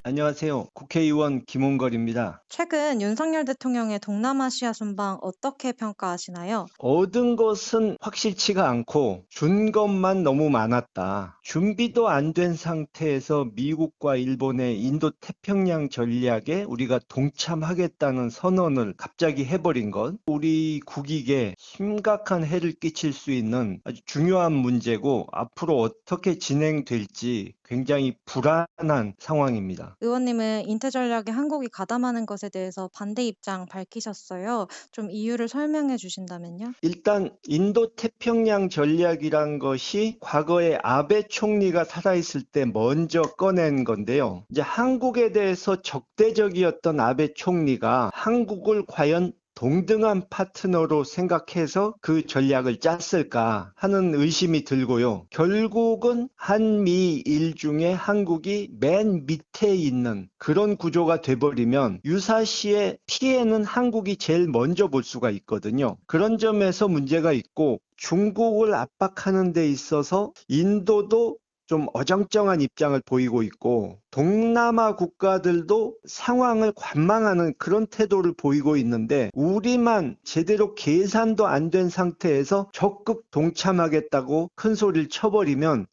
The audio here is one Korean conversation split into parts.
안녕하세요. 국회의원 김홍걸입니다. 최근 윤석열 대통령의 동남아시아 순방 어떻게 평가하시나요? 얻은 것은 확실치가 않고 준 것만 너무 많았다. 준비도 안 된 상태에서 미국과 일본의 인도 태평양 전략에 우리가 동참하겠다는 선언을 갑자기 해버린 것, 우리 국익에 심각한 해를 끼칠 수 있는 아주 중요한 문제고 앞으로 어떻게 진행될지 굉장히 불안한 상황입니다. 의원님은 인태 전략에 한국이 가담하는 것에 대해서 반대 입장 밝히셨어요. 좀 이유를 설명해 주신다면요? 일단 인도 태평양 전략이란 것이 과거에 아베 총리가 살아있을 때 먼저 꺼낸 건데요. 이제 한국에 대해서 적대적이었던 아베 총리가 한국을 과연 동등한 파트너로 생각해서 그 전략을 짰을까 하는 의심이 들고요. 결국은 한미일 중에 한국이 맨 밑에 있는 그런 구조가 돼버리면 유사시에 피해는 한국이 제일 먼저 볼 수가 있거든요. 그런 점에서 문제가 있고 중국을 압박하는 데 있어서 인도도 좀 어정쩡한 입장을 보이고 있고 동남아 국가들도 상황을 관망하는 그런 태도를 보이고 있는데 우리만 제대로 계산도 안 된 상태에서 적극 동참하겠다고 큰 소리를 쳐버리면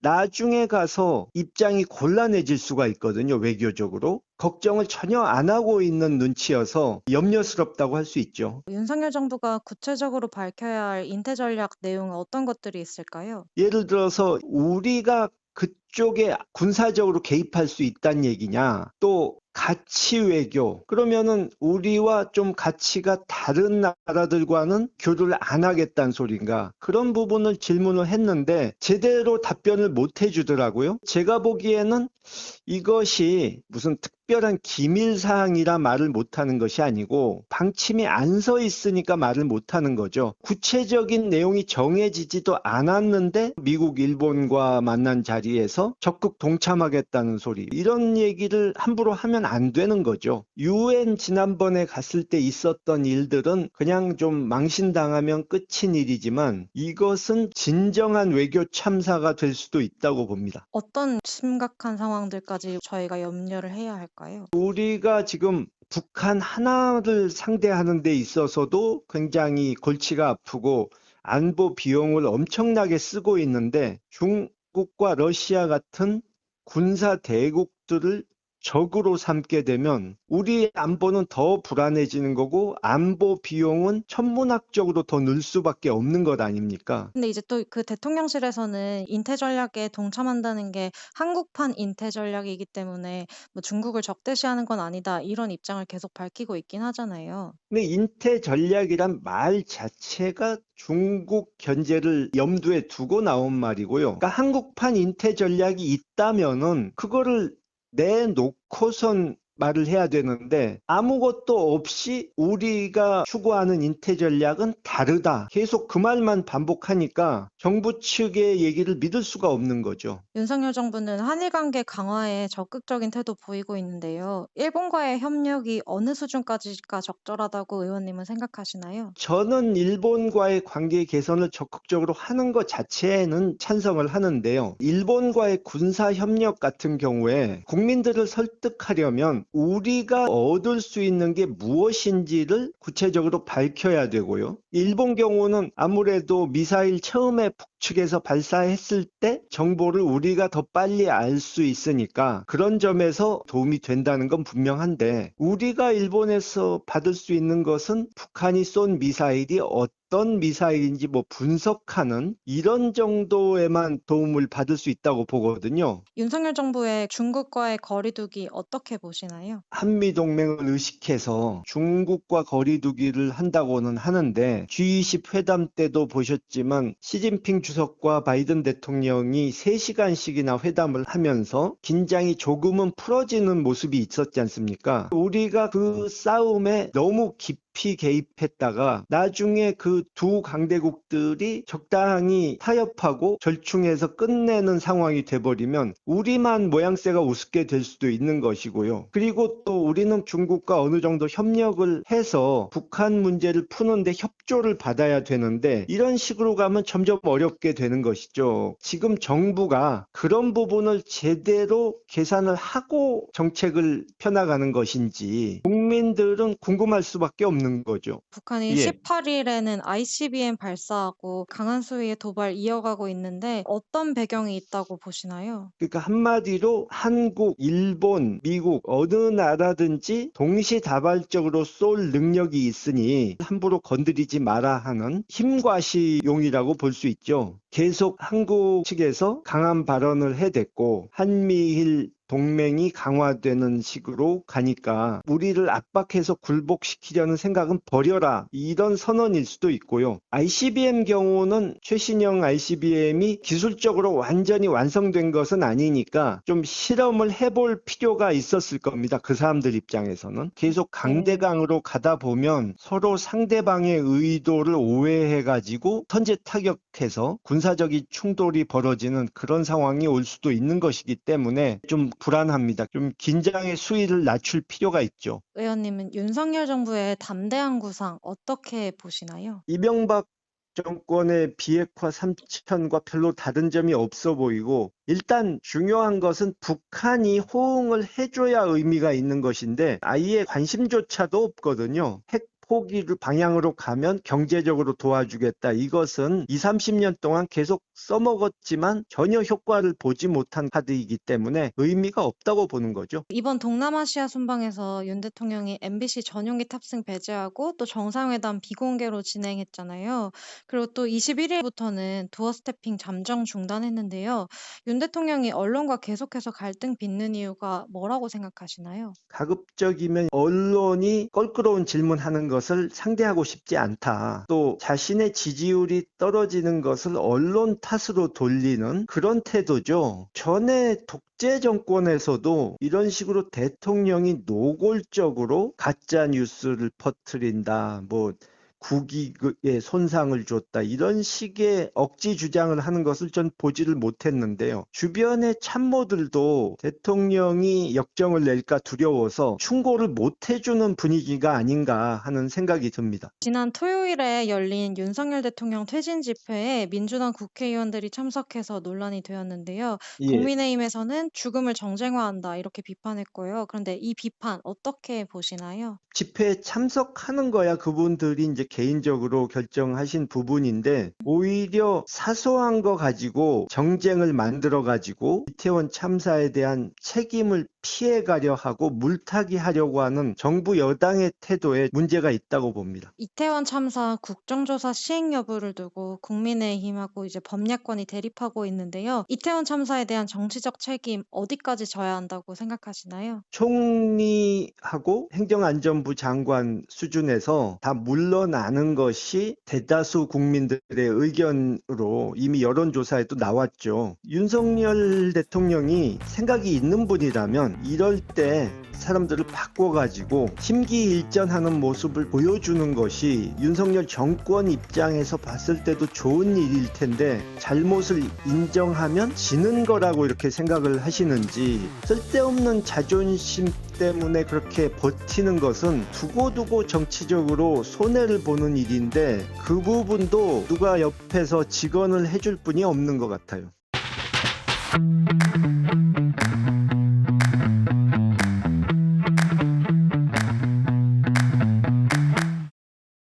나중에 가서 입장이 곤란해질 수가 있거든요. 외교적으로. 걱정을 전혀 안 하고 있는 눈치여서 염려스럽다고 할 수 있죠. 윤석열 정부가 구체적으로 밝혀야 할 인태 전략 내용은 어떤 것들이 있을까요? 예를 들어서 우리가 그쪽에 군사적으로 개입할 수 있다는 얘기냐, 또 가치 외교, 그러면은 우리와 좀 가치가 다른 나라들과는 교류를 안 하겠다는 소린가, 그런 부분을 질문을 했는데 제대로 답변을 못 해주더라고요. 제가 보기에는 이것이 무슨 특별한 기밀사항이라 말을 못하는 것이 아니고 방침이 안 서 있으니까 말을 못하는 거죠. 구체적인 내용이 정해지지도 않았는데 미국, 일본과 만난 자리에서 적극 동참하겠다는 소리, 이런 얘기를 함부로 하면 안 되는 거죠. UN 지난번에 갔을 때 있었던 일들은 그냥 좀 망신당하면 끝인 일이지만 이것은 진정한 외교 참사가 될 수도 있다고 봅니다. 어떤 심각한 상황들까지 저희가 염려를 해야 할까요? 우리가 지금 북한 하나를 상대하는 데 있어서도 굉장히 골치가 아프고 안보 비용을 엄청나게 쓰고 있는데 중국과 러시아 같은 군사 대국들을 적으로 삼게 되면 우리 안보는 더 불안해지는 거고 안보 비용은 천문학적으로 더 늘 수밖에 없는 것 아닙니까? 근데 이제 또 그 대통령실에서는 인태 전략에 동참한다는 게 한국판 인태 전략이기 때문에 뭐 중국을 적대시하는 건 아니다, 이런 입장을 계속 밝히고 있긴 하잖아요. 근데 인태 전략이란 말 자체가 중국 견제를 염두에 두고 나온 말이고요. 그러니까 한국판 인태 전략이 있다면은 그거를 내놓고선 말을 해야 되는데 아무것도 없이 우리가 추구하는 인태 전략은 다르다, 계속 그 말만 반복하니까 정부 측의 얘기를 믿을 수가 없는 거죠. 윤석열 정부는 한일 관계 강화에 적극적인 태도 보이고 있는데요. 일본과의 협력이 어느 수준까지가 적절하다고 의원님은 생각하시나요? 저는 일본과의 관계 개선을 적극적으로 하는 것 자체에는 찬성을 하는데요. 일본과의 군사 협력 같은 경우에 국민들을 설득하려면 우리가 얻을 수 있는 게 무엇인지를 구체적으로 밝혀야 되고요. 일본 경우는 아무래도 미사일 처음에 북측에서 발사했을 때 정보를 우리가 더 빨리 알 수 있으니까 그런 점에서 도움이 된다는 건 분명한데 우리가 일본에서 받을 수 있는 것은 북한이 쏜 미사일이 어떤 미사일인지 뭐 분석하는 이런 정도에만 도움을 받을 수 있다고 보거든요. 윤석열 정부의 중국과의 거리두기 어떻게 보시나요? 한미동맹을 의식해서 중국과 거리두기를 한다고는 하는데 G20 회담 때도 보셨지만 시진핑 주석과 바이든 대통령이 3시간씩이나 회담을 하면서 긴장이 조금은 풀어지는 모습이 있었지 않습니까? 우리가 그 싸움에 너무 깊이 개입했다가 나중에 그 두 강대국들이 적당히 타협하고 절충해서 끝내는 상황이 돼버리면 우리만 모양새가 우습게 될 수도 있는 것이고요. 그리고 또 우리는 중국과 어느 정도 협력을 해서 북한 문제를 푸는데 협조를 받아야 되는데 이런 식으로 가면 점점 어렵게 되는 것이죠. 지금 정부가 그런 부분을 제대로 계산을 하고 정책을 펴나가는 것인지 국민들은 궁금할 수밖에 없는 거죠. 북한이 예. 18일에는 ICBM 발사하고 강한 수위의 도발 이어가고 있는데 어떤 배경이 있다고 보시나요? 그러니까 한마디로 한국, 일본, 미국 어느 나라든지 동시다발적으로 쏠 능력이 있으니 함부로 건드리지 마라 하는 힘과시용이라고 볼 수 있죠. 계속 한국 측에서 강한 발언을 해댔고 한미일 동맹이 강화되는 식으로 가니까 우리를 압박해서 굴복시키려는 생각은 버려라, 이런 선언일 수도 있고요. ICBM 경우는 최신형 ICBM이 기술적으로 완전히 완성된 것은 아니니까 좀 실험을 해볼 필요가 있었을 겁니다. 그 사람들 입장에서는. 계속 강대강으로 가다 보면 서로 상대방의 의도를 오해해가지고 선제 타격해서 군사적인 충돌이 벌어지는 그런 상황이 올 수도 있는 것이기 때문에 좀 불안합니다. 좀 긴장의 수위를 낮출 필요가 있죠. 의원님은 윤석열 정부의 담대한 구상 어떻게 보시나요? 이명박 정권의 비핵화 3천과 별로 다른 점이 없어 보이고, 일단 중요한 것은 북한이 호응을 해줘야 의미가 있는 것인데 아예 관심조차도 없거든요. 핵 포기를 방향으로 가면 경제적으로 도와주겠다. 이것은 20, 30년 동안 계속 써먹었지만 전혀 효과를 보지 못한 카드이기 때문에 의미가 없다고 보는 거죠. 이번 동남아시아 순방에서 윤 대통령이 MBC 전용기 탑승 배제하고 또 정상회담 비공개로 진행했잖아요. 그리고 또 21일부터는 도어 스태핑 잠정 중단했는데요. 윤 대통령이 언론과 계속해서 갈등 빚는 이유가 뭐라고 생각하시나요? 가급적이면 언론이 껄끄러운 질문하는 것을 상대하고 싶지 않다. 또 자신의 지지율이 떨어지는 것을 언론 탓으로 돌리는 그런 태도죠. 전에 독재 정권에서도 이런 식으로 대통령이 노골적으로 가짜 뉴스를 퍼뜨린다, 국익에 손상을 줬다, 이런 식의 억지 주장을 하는 것을 전 보지를 못했는데요. 주변의 참모들도 대통령이 역정을 낼까 두려워서 충고를 못 해주는 분위기가 아닌가 하는 생각이 듭니다. 지난 토요일에 열린 윤석열 대통령 퇴진 집회에 민주당 국회의원들이 참석해서 논란이 되었는데요. 예. 국민의힘에서는 죽음을 정쟁화한다 이렇게 비판했고요. 그런데 이 비판 어떻게 보시나요? 집회에 참석하는 거야 그분들이 이제 개인적으로 결정하신 부분인데, 오히려 사소한 거 가지고 정쟁을 만들어 가지고 이태원 참사에 대한 책임을 피해가려 하고 물타기 하려고 하는 정부 여당의 태도에 문제가 있다고 봅니다. 이태원 참사 국정조사 시행 여부를 두고 국민의힘하고 이제 법야권이 대립하고 있는데요. 이태원 참사에 대한 정치적 책임 어디까지 져야 한다고 생각하시나요? 총리하고 행정안전부 장관 수준에서 다 물러나는 것이 대다수 국민들의 의견으로 이미 여론조사에도 나왔죠. 윤석열 대통령이 생각이 있는 분이라면 이럴 때 사람들을 바꿔가지고 심기일전하는 모습을 보여주는 것이 윤석열 정권 입장에서 봤을 때도 좋은 일일 텐데, 잘못을 인정하면 지는 거라고 이렇게 생각을 하시는지, 쓸데없는 자존심 때문에 그렇게 버티는 것은 두고두고 정치적으로 손해를 보는 일인데 그 부분도 누가 옆에서 직언을 해줄 분이 없는 것 같아요.